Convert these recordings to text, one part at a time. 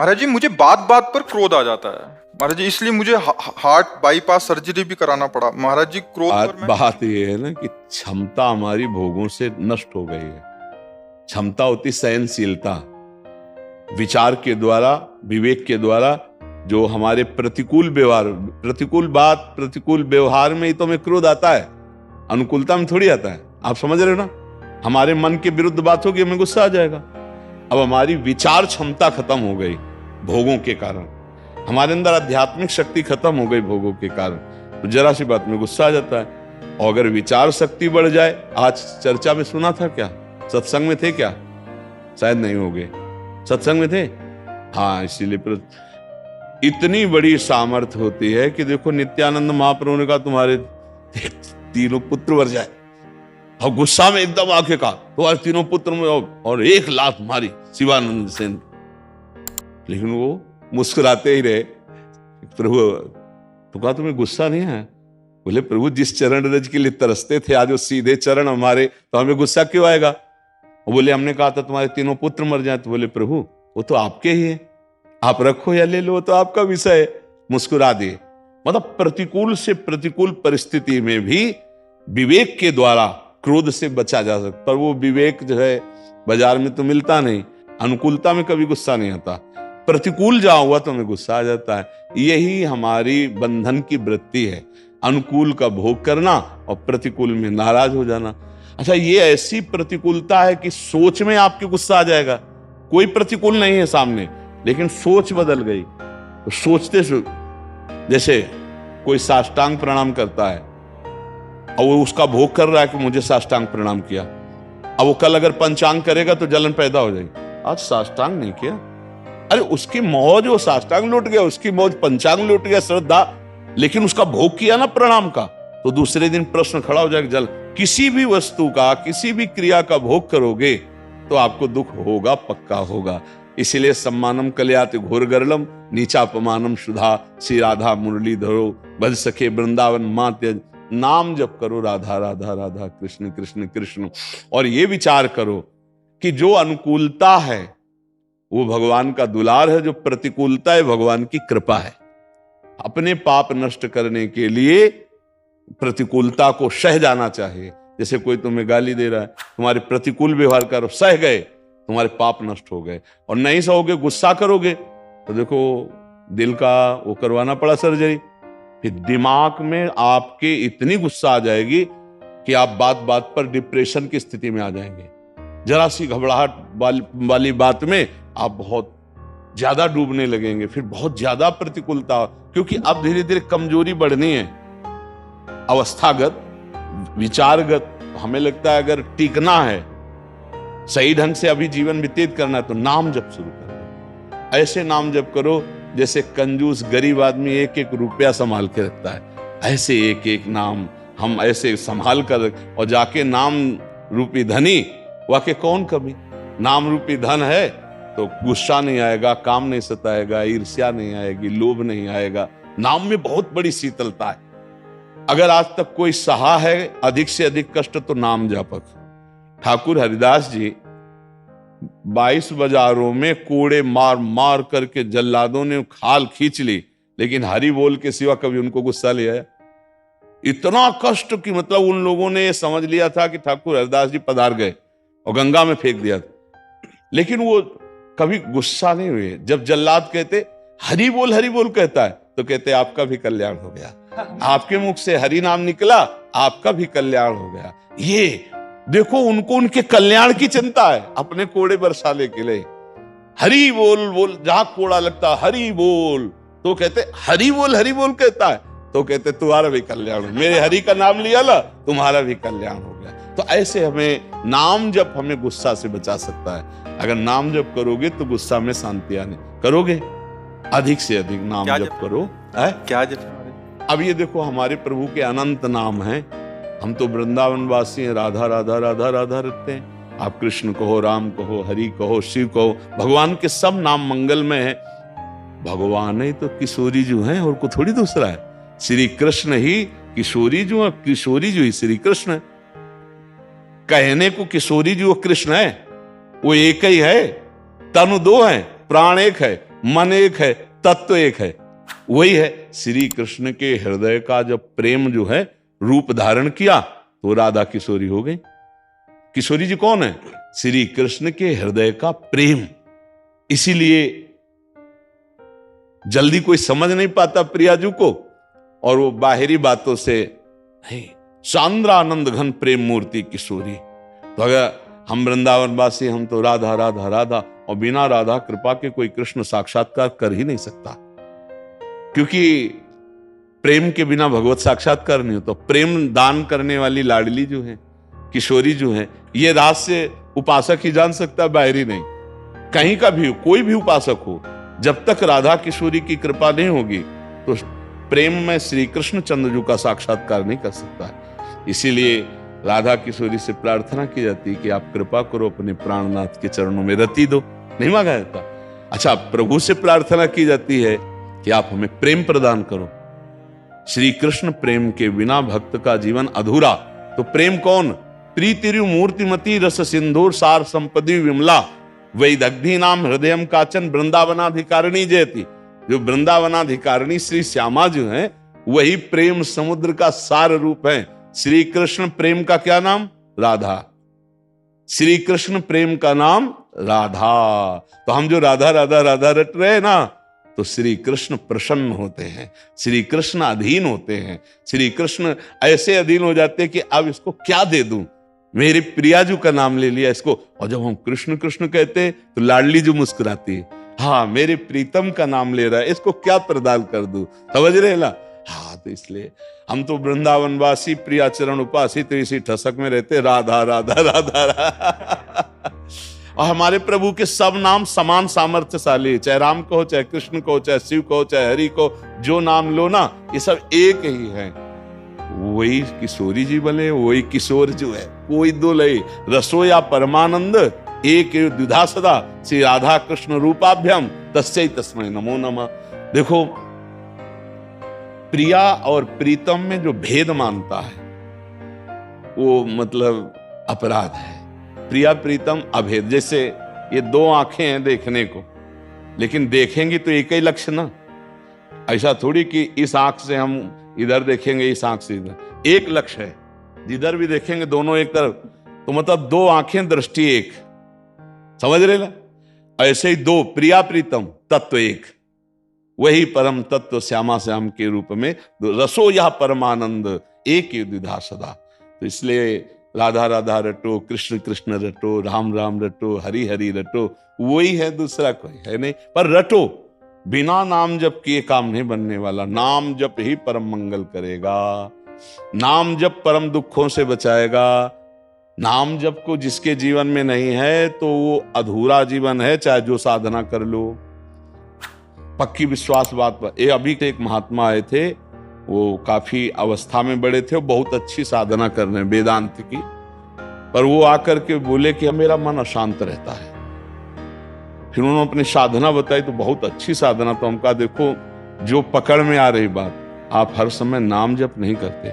महाराज जी मुझे बात बात पर क्रोध आ जाता है महाराज जी, इसलिए मुझे हार्ट बाईपास सर्जरी भी कराना पड़ा महाराज जी। क्रोध पर मैं बात ये है ना कि क्षमता हमारी भोगों से नष्ट हो गई है। क्षमता होती सहनशीलता, विचार के द्वारा, विवेक के द्वारा जो हमारे प्रतिकूल व्यवहार, प्रतिकूल बात, प्रतिकूल व्यवहार में ही तो हमें क्रोध आता है, अनुकूलता में थोड़ी आता है। आप समझ रहे हो ना, हमारे मन के विरुद्ध बात होगी हमें गुस्सा आ जाएगा। अब हमारी विचार क्षमता खत्म हो गई भोगों के कारण, हमारे अंदर आध्यात्मिक शक्ति खत्म हो गई भोगों के कारण, तो जरा सी बात में गुस्सा आ जाता है। और अगर विचार शक्ति बढ़ जाए, आज चर्चा में सुना था क्या, सत्संग में थे क्या, शायद नहीं हो गए, सत्संग में थे हाँ, इसीलिए इतनी बड़ी सामर्थ्य होती है कि देखो नित्यानंद महाप्रभु ने कहा तुम्हारे तीनों पुत्र मर जाए, और गुस्सा में एकदम आके कहा तुम्हारे तीनों पुत्र में, और 1 लात मारी शिवानंद सेन। लेकिन वो मुस्कुराते ही रहे। प्रभु तो कहा तुम्हें गुस्सा नहीं है? बोले प्रभु जिस चरण रज के लिए तरसते थे आज वो सीधे चरण हमारे, तो हमें गुस्सा क्यों आएगा? वो बोले हमने कहा था तुम्हारे तीनों पुत्र मर जाए। तो बोले प्रभु वो तो आपके ही है, आप रखो या ले लो, तो आपका विषय है। मुस्कुरा दिए। मतलब प्रतिकूल से प्रतिकूल परिस्थिति में भी विवेक के द्वारा क्रोध से बचा जा सकता। पर वो विवेक जो है बाजार में तो मिलता नहीं। अनुकूलता में कभी गुस्सा नहीं आता, प्रतिकूल जहां हुआ तो हमें गुस्सा आ जाता है। यही हमारी बंधन की वृत्ति है, अनुकूल का भोग करना और प्रतिकूल में नाराज हो जाना। अच्छा, ये ऐसी प्रतिकूलता है कि सोच में आपके गुस्सा आ जाएगा। कोई प्रतिकूल नहीं है सामने, लेकिन सोच बदल गई। तो सोचते जैसे कोई साष्टांग प्रणाम करता है और वो उसका भोग कर रहा है कि मुझे साष्टांग प्रणाम किया, अब वो कल अगर पंचांग करेगा तो जलन पैदा हो जाएगी। आज साष्टांग नहीं किया, अरे उसकी मौज वो साष्टांग लूट गया, उसकी मौज पंचांग लूट गया, श्रद्धा, लेकिन उसका भोग किया ना प्रणाम का, तो दूसरे दिन प्रश्न खड़ा हो जाएगा। जल किसी भी वस्तु का, किसी भी क्रिया का भोग करोगे तो आपको दुख होगा, पक्का होगा। इसीलिए सम्मानम कल्याति घोर गरलम नीचापमानम सुधा, श्री राधा मुरली धरो भज सखे वृंदावन मां त्यज। नाम जप करो राधा राधा राधा कृष्ण कृष्ण कृष्ण, और ये विचार करो कि जो अनुकूलता है वो भगवान का दुलार है, जो प्रतिकूलता है भगवान की कृपा है। अपने पाप नष्ट करने के लिए प्रतिकूलता को सह जाना चाहिए। जैसे कोई तुम्हें गाली दे रहा है, तुम्हारे प्रतिकूल व्यवहार करो, सह गए, तुम्हारे पाप नष्ट हो गए। और नहीं सहोगे, गुस्सा करोगे, तो देखो दिल का वो करवाना पड़ा सर्जरी, फिर दिमाग में आपके इतनी गुस्सा आ जाएगी कि आप बात बात पर डिप्रेशन की स्थिति में आ जाएंगे। जरा सी घबराहट वाली बात में आप बहुत ज्यादा डूबने लगेंगे, फिर बहुत ज्यादा प्रतिकूलता, क्योंकि अब धीरे धीरे कमजोरी बढ़नी है, अवस्थागत, विचारगत। हमें लगता है अगर टिकना है, सही ढंग से अभी जीवन व्यतीत करना है, तो नाम जप शुरू कर दो। ऐसे नाम जप करो जैसे कंजूस गरीब आदमी 1-1 रुपया संभाल के रखता है, ऐसे 1-1 नाम हम ऐसे संभाल कर, और जाके नाम रूपी धनी, वाके कौन कभी नाम रूपी धन है तो गुस्सा नहीं आएगा, काम नहीं सताएगा, ईर्ष्या नहीं आएगी, लोभ नहीं आएगा। नाम में बहुत बड़ी शीतलता है। अगर आज तक कोई सहा है अधिक से अधिक कष्ट, तो नाम जापक। ठाकुर हरिदास जी 22 बाजारों में कोड़े मार मार करके जल्लादों ने खाल खींच ली, लेकिन हरि बोल के सिवा कभी उनको गुस्सा ले आया? इतना कष्ट कि मतलब उन लोगों ने समझ लिया था कि ठाकुर हरिदास जी पधार गए और गंगा में फेंक दिया था, लेकिन वो कभी गुस्सा नहीं हुए। जब जल्लाद कहते हरि बोल कहता है, तो कहते आपका भी कल्याण हो गया, आपके मुख से हरि नाम निकला, आपका भी कल्याण हो गया। ये देखो, उनको उनके कल्याण की चिंता है, अपने कोड़े बरसाने के लिए हरि बोल, जहां कोड़ा लगता हरि बोल, तो कहते हरि बोल कहता है, तो कहते तुम्हारा भी कल्याण हो, मेरे हरि का नाम लिया ना, तुम्हारा भी कल्याण हो गया। तो ऐसे हमें नाम जप हमें गुस्सा से बचा सकता है। अगर नाम जप करोगे तो गुस्सा में शांति आने, करोगे अधिक से अधिक नाम जप करो। क्या जप? अब ये देखो, हमारे प्रभु के अनंत नाम हैं, हम तो वृंदावन वासी हैं, राधा राधा राधा राधा रखते हैं। आप कृष्ण कहो, राम कहो, हरि कहो, शिव कहो, भगवान के सब नाम मंगलमय हैं। भगवान ही तो किशोरी जो है, और को थोड़ी दूसरा है। श्री कृष्ण ही किशोरी जो है, किशोरी जो ही श्री कृष्ण है। कहने को किशोरी जो कृष्ण है, वो एक ही है, तनु 2 है, प्राण एक है, मन एक है, तत्व एक है। वही है श्री कृष्ण के हृदय का जब प्रेम जो है रूप धारण किया तो राधा किशोरी हो गई। किशोरी जी कौन है? श्री कृष्ण के हृदय का प्रेम। इसीलिए जल्दी कोई समझ नहीं पाता प्रियाजू को, और वो बाहरी बातों से नहीं, सांद्रानंद घन प्रेम मूर्ति किशोरी। तो अगर हम वृंदावन वासी, हम तो राधा राधा राधा, और बिना राधा कृपा के कोई कृष्ण साक्षात्कार कर ही नहीं सकता, क्योंकि प्रेम के बिना भगवत साक्षात्कार नहीं होता। प्रेम दान करने वाली लाडली जो है, किशोरी जो है, ये रहस्य उपासक ही जान सकता, बाहरी नहीं। कहीं का भी कोई भी उपासक हो, जब तक राधा किशोरी की कृपा नहीं होगी तो प्रेम में श्री कृष्ण चंद्रजू का साक्षात्कार नहीं कर सकता। इसीलिए राधा किशोरी से प्रार्थना की जाती है कि आप कृपा करो, अपने प्राणनाथ के चरणों में रति दो। नहीं मांगा जाता। अच्छा, प्रभु से प्रार्थना की जाती है कि आप हमें प्रेम प्रदान करो। श्री कृष्ण प्रेम के बिना भक्त का जीवन अधूरा। तो प्रेम कौन? प्रीतिरु मूर्तिमती रस सिंधुर सार संपदि विमला वैदग्धि नाम हृदयम काचन वृंदावनाधिकारिणी जयति। जो वृंदावनाधिकारिणी श्री श्यामा जो है, वही प्रेम समुद्र का सार रूप है। श्री कृष्ण प्रेम का क्या नाम? राधा। श्री कृष्ण प्रेम का नाम राधा। तो हम जो राधा राधा राधा रट रहे हैं ना, तो श्री कृष्ण प्रसन्न होते हैं, श्री कृष्ण अधीन होते हैं। श्री कृष्ण ऐसे अधीन हो जाते हैं कि अब इसको क्या दे दूं। मेरे प्रियाजू का नाम ले लिया इसको, और जब हम कृष्ण कृष्ण कहते हैं तो लाडली जो मुस्कुराती है, हाँ मेरे प्रीतम का नाम ले रहा है, इसको क्या प्रदान कर दूं। समझ रहे ना? हाँ, तो इसलिए हम तो वृंदावन वासी प्रियाचरण उपासी, तो इसी ठसक में रहते, राधा राधा राधा राधा। और हमारे प्रभु के सब नाम समान सामर्थ्यशाली, चाहे राम कहो, चाहे कृष्ण कहो, चाहे शिव कहो, चाहे हरि कहो, जो नाम लो ना, ये सब एक ही है। वही किशोरी जी बने, वही किशोर जो है, कोई दो लय रसोया परमानंद एक द्विधा सदा श्री राधा कृष्ण रूपाभ्याम तस्यै तस्मै नमो नमः। देखो, प्रिया और प्रीतम में जो भेद मानता है वो मतलब अपराध है। प्रिया प्रीतम अभेद। जैसे ये दो आंखें हैं देखने को, लेकिन देखेंगे तो एक ही लक्ष्य ना। ऐसा थोड़ी कि इस आंख से हम इधर देखेंगे, इस आंख से इधर। एक लक्ष्य है, जिधर भी देखेंगे दोनों एक तरफ, तो मतलब दो आंखें दृष्टि एक। समझ रहे ना? ऐसे ही दो प्रिया प्रीतम तत्व एक, वही परम तत्व श्यामा श्याम के रूप में रसो या परमानंद एक ही द्विधा सदा। तो इसलिए राधा राधा रटो, कृष्ण कृष्ण रटो, राम राम रटो, हरि हरि रटो, वही है, दूसरा कोई है नहीं। पर रटो, बिना नाम जप किए काम नहीं बनने वाला। नाम जप ही परम मंगल करेगा, नाम जप परम दुखों से बचाएगा। नाम जप को जिसके जीवन में नहीं है तो वो अधूरा जीवन है, चाहे जो साधना कर लो। पक्की विश्वास बात पर। ये अभी एक महात्मा आए थे, वो काफी अवस्था में बड़े थे, बहुत अच्छी साधना कर रहे हैं वेदांत की, पर वो आकर के बोले कि मेरा मन अशांत रहता है। फिर उन्होंने अपनी साधना बताई, तो बहुत अच्छी साधना। तो हम कहा देखो, जो पकड़ में आ रही बात, आप हर समय नाम जप नहीं करते।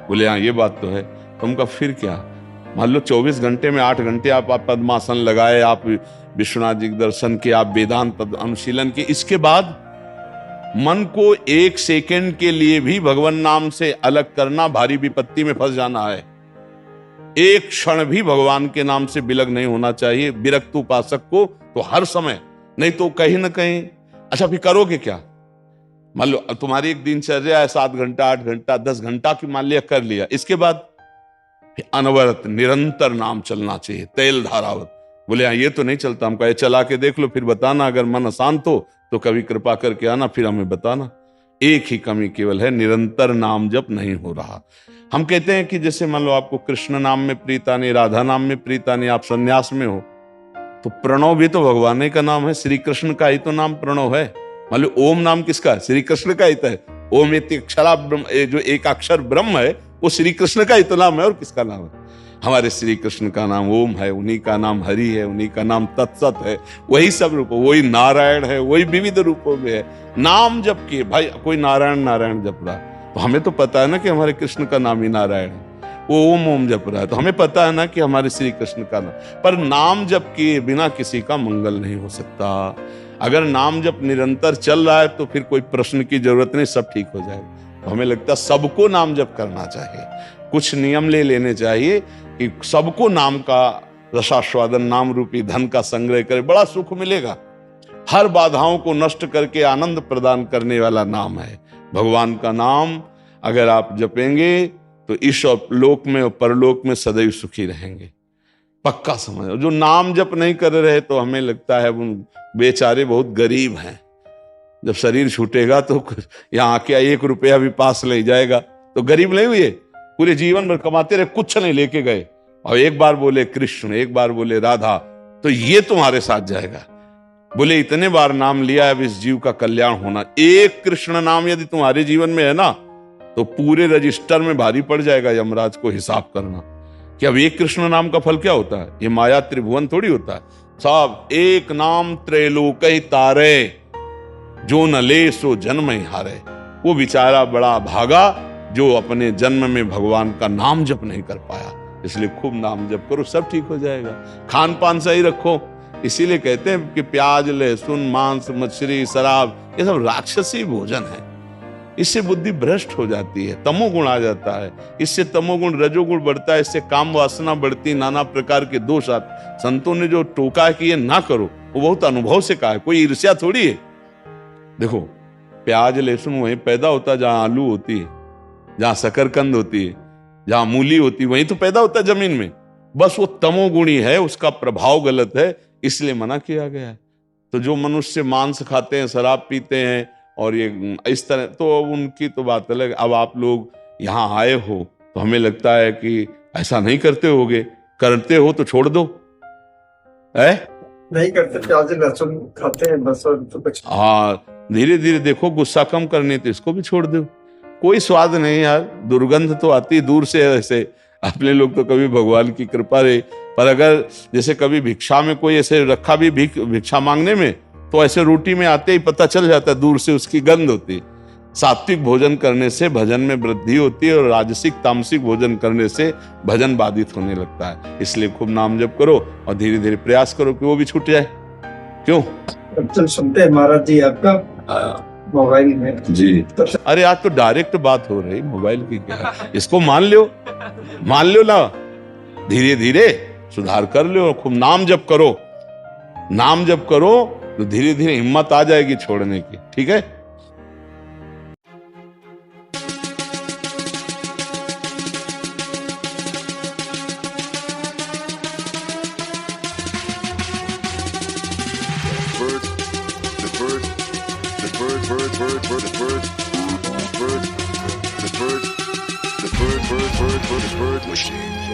बोले हाँ ये बात तो है। तो हम कहा फिर क्या? मान लो 24 घंटे में 8 घंटे आप पद्मासन लगाए, आप विश्वनाथ जी के दर्शन किए, आप वेदांत अनुशीलन किए, इसके बाद मन को एक सेकंड के लिए भी भगवान नाम से अलग करना भारी विपत्ति में फंस जाना है। एक क्षण भी भगवान के नाम से विलग नहीं होना चाहिए विरक्त उपासक को, तो हर समय, नहीं तो कहीं ना कहीं। अच्छा फिर करोगे क्या? मान लो तुम्हारी एक दिनचर्या है 7 घंटा 8 घंटा 10 घंटा की, मान लिया कर लिया, इसके बाद अनवरत निरंतर नाम चलना चाहिए, तेल धारावत। बोले हाँ ये तो नहीं चलता। हम कहे चला के देख लो, फिर बताना। अगर मन अशांत हो तो कभी कृपा करके आना, फिर हमें बताना। एक ही कमी केवल है, निरंतर नाम जप नहीं हो रहा। हम कहते हैं कि जैसे मान लो आपको कृष्ण नाम में प्रीता नहीं, राधा नाम में प्रीता नहीं, आप संन्यास में हो, तो प्रणव भी तो भगवान का नाम है, श्री कृष्ण का ही तो नाम प्रणव है। मान लो ओम नाम किसका है? श्री कृष्ण का ही तो है। ओम अक्षरा ब्रह्म, जो एक अक्षर ब्रह्म है, वो श्री कृष्ण का ही तो नाम है। और किसका नाम है? हमारे श्री कृष्ण का नाम ओम है, उन्हीं का नाम हरि है, उन्हीं का नाम तत्सत है। वही सब रूप, वही नारायण है, वही विविध रूपों में है। नाम जप किए भाई, कोई नारायण नारायण जप रहा, तो हमें तो पता है ना कि हमारे कृष्ण का नाम ही नारायण है। वो ओम ओम जप रहा है, तो हमें पता है ना कि हमारे श्री कृष्ण का नाम। पर नाम जप किए बिना किसी का मंगल नहीं हो सकता। अगर नाम जब निरंतर चल रहा है तो फिर कोई प्रश्न की जरूरत नहीं, सब ठीक हो जाएगा। तो हमें लगता है सबको नाम जप करना चाहिए, कुछ नियम ले लेने चाहिए कि सबको नाम का रसास्वादन, नाम रूपी धन का संग्रह करे, बड़ा सुख मिलेगा। हर बाधाओं को नष्ट करके आनंद प्रदान करने वाला नाम है भगवान का नाम। अगर आप जपेंगे तो इस लोक में और परलोक में सदैव सुखी रहेंगे, पक्का समझो। जो नाम जप नहीं कर रहे तो हमें लगता है उन बेचारे बहुत गरीब हैं। जब शरीर छूटेगा तो यहाँ आके 1 रुपया भी पास ले जाएगा तो गरीब नहीं हुए, पूरे जीवन भर कमाते रहे, कुछ नहीं लेके गए, और एक बार बोले कृष्ण, एक बार बोले राधा, तो ये तुम्हारे साथ जाएगा। बोले इतने बार नाम लिया, अब इस जीव का कल्याण होना। एक कृष्ण नाम यदि तुम्हारे जीवन में है ना तो पूरे रजिस्टर में भारी पड़ जाएगा यमराज को हिसाब करना कि अब एक कृष्ण नाम का फल क्या होता है। ये माया त्रिभुवन थोड़ी होता है साहब। एक नाम त्रैलोक ही तारे, जो न ले सो जन्म ही हारे। वो बेचारा बड़ा भागा जो अपने जन्म में भगवान का नाम जप नहीं कर पाया। इसलिए खूब नाम जप करो, सब ठीक हो जाएगा। खान पान सही रखो, इसीलिए कहते हैं कि प्याज, लहसुन, मांस, मछली, शराब ये सब राक्षसी भोजन है। इससे बुद्धि भ्रष्ट हो जाती है, तमोगुण आ जाता है, इससे तमोगुण रजोगुण बढ़ता है, इससे काम वासना बढ़ती, नाना प्रकार के दोष आते। संतों ने जो टोका है कि ये ना करो, वो बहुत अनुभव से कहा है, कोई ईर्ष्या थोड़ी है। देखो प्याज लहसुन वहीं पैदा होता है जहां आलू होती है, जहां शकरकंद होती है, जहां मूली होती है, वहीं तो पैदा होता है जमीन में। बस वो तमोगुणी है, उसका प्रभाव गलत है, इसलिए मना किया गया है। तो जो मनुष्य मांस खाते हैं, शराब पीते हैं और ये इस तरह, तो उनकी तो बात अलग। अब आप लोग यहाँ आए हो तो हमें लगता है कि ऐसा नहीं करते होगे, करते हो तो छोड़ दो, है नहीं करते, प्याज लहसुन खाते हैं बस, और तो कुछ। हाँ, धीरे धीरे देखो, गुस्सा कम करनी तो इसको भी छोड़ दो। कोई स्वाद नहीं यार, दुर्गंध तो आती दूर से। ऐसे अपने लोग तो कभी भगवान की कृपा रही, पर अगर जैसे कभी भिक्षा में कोई ऐसे रखा भी भिक्षा मांगने में, तो ऐसे रोटी में आते ही पता चल जाता है, दूर से उसकी गंध होती। सात्विक भोजन करने से भजन में वृद्धि होती है और राजसिक तामसिक भोजन करने से भजन बाधित होने लगता है। इसलिए खूब नाम जप करो और धीरे धीरे प्रयास करो कि वो भी छूट जाए। क्यों? चल सुनते हैं महाराज जी आपका मोबाइल में जी। अरे आज तो डायरेक्ट बात हो रही, मोबाइल की क्या, इसको मान लो ना, धीरे धीरे सुधार कर लो। खूब नाम जप करो, नाम जप करो तो धीरे धीरे हिम्मत आ जाएगी छोड़ने की। ठीक है। Bird machine.